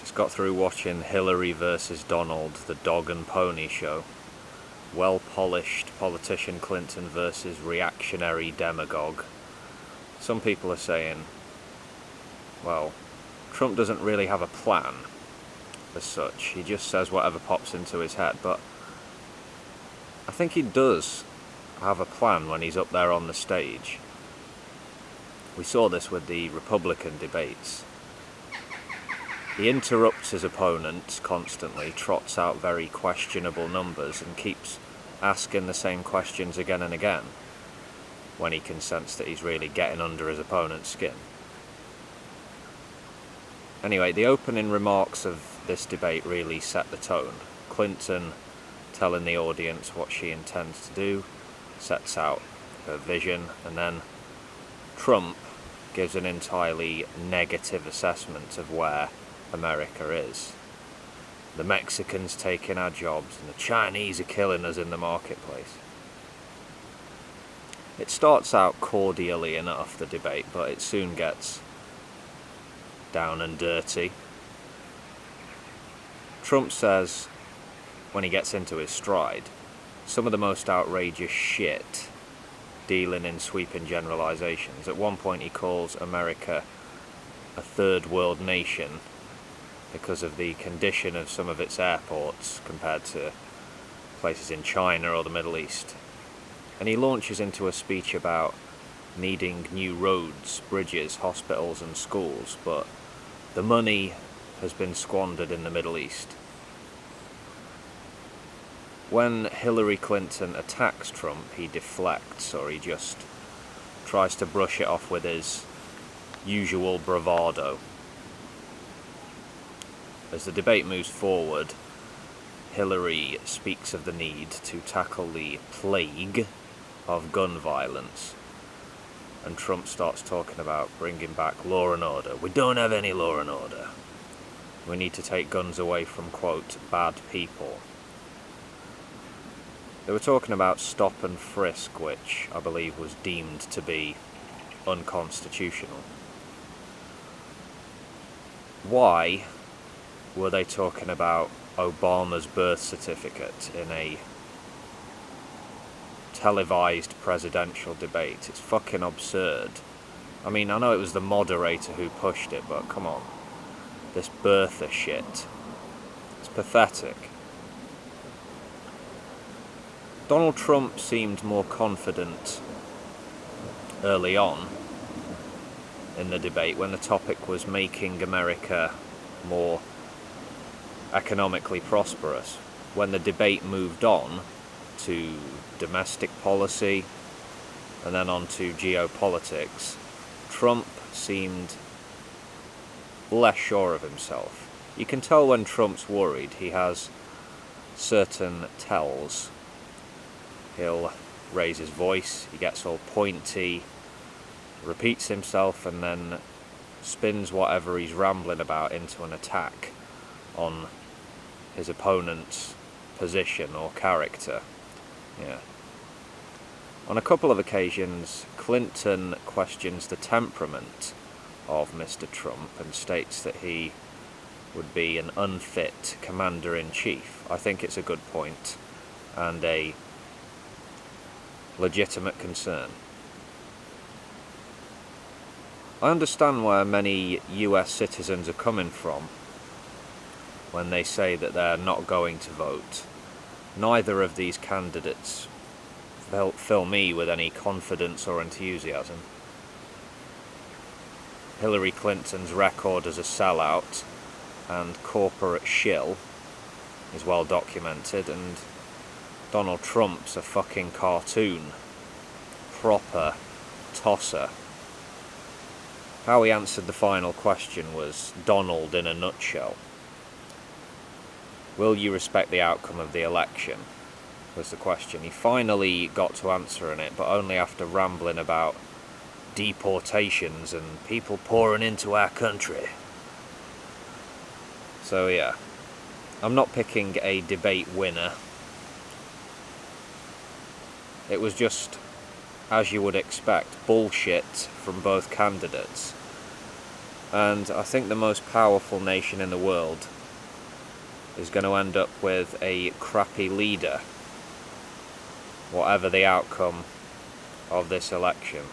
Just got through watching Hilary VS Donald, the dog and pony show. Well-polished politician Clinton versus reactionary demagogue. Some people are saying, well, Trump doesn't really have a plan as such. He just says whatever pops into his head. But I think he does have a plan when he's up there on the stage. We saw this with the Republican debates. He interrupts his opponents constantly, trots out very questionable numbers, and keeps asking the same questions again and again when he can sense that he's really getting under his opponent's skin. Anyway, the opening remarks of this debate really set the tone. Clinton telling the audience what she intends to do, sets out her vision, and then Trump gives an entirely negative assessment of where America is. The Mexicans taking our jobs and the Chinese are killing us in the marketplace. It starts out cordially enough, the debate, but it soon gets down and dirty. Trump says, when he gets into his stride, some of the most outrageous shit, dealing in sweeping generalizations. At one point he calls America a third world nation because of the condition of some of its airports compared to places in China or the Middle East. And he launches into a speech about needing new roads, bridges, hospitals and schools, but the money has been squandered in the Middle East. When Hillary Clinton attacks Trump, he deflects, or he just tries to brush it off with his usual bravado. As the debate moves forward, Hillary speaks of the need to tackle the plague of gun violence, and Trump starts talking about bringing back law and order. We don't have any law and order. We need to take guns away from, quote, bad people. They were talking about stop and frisk, which I believe was deemed to be unconstitutional. Why were they talking about Obama's birth certificate in a televised presidential debate? It's fucking absurd. I mean, I know it was the moderator who pushed it, but come on. This birther shit. It's pathetic. Donald Trump seemed more confident early on in the debate when the topic was making America more economically prosperous. When the debate moved on to domestic policy and then on to geopolitics, Trump seemed less sure of himself. You can tell when Trump's worried. He has certain tells. He'll raise his voice, he gets all pointy, repeats himself, and then spins whatever he's rambling about into an attack on his opponent's position or character. Yeah. On a couple of occasions, Clinton questions the temperament of Mr. Trump and states that he would be an unfit commander-in-chief. I think it's a good point and a legitimate concern. I understand where many US citizens are coming from when they say that they're not going to vote. Neither of these candidates fill me with any confidence or enthusiasm. Hillary Clinton's record as a sellout and corporate shill is well documented, and Donald Trump's a fucking cartoon. Proper tosser. How he answered the final question was Donald in a nutshell. Will you respect the outcome of the election? Was the question. He finally got to answering it, but only after rambling about deportations and people pouring into our country. So yeah, I'm not picking a debate winner. It was just, as you would expect, bullshit from both candidates. And I think the most powerful nation in the world is going to end up with a crappy leader, whatever the outcome of this election.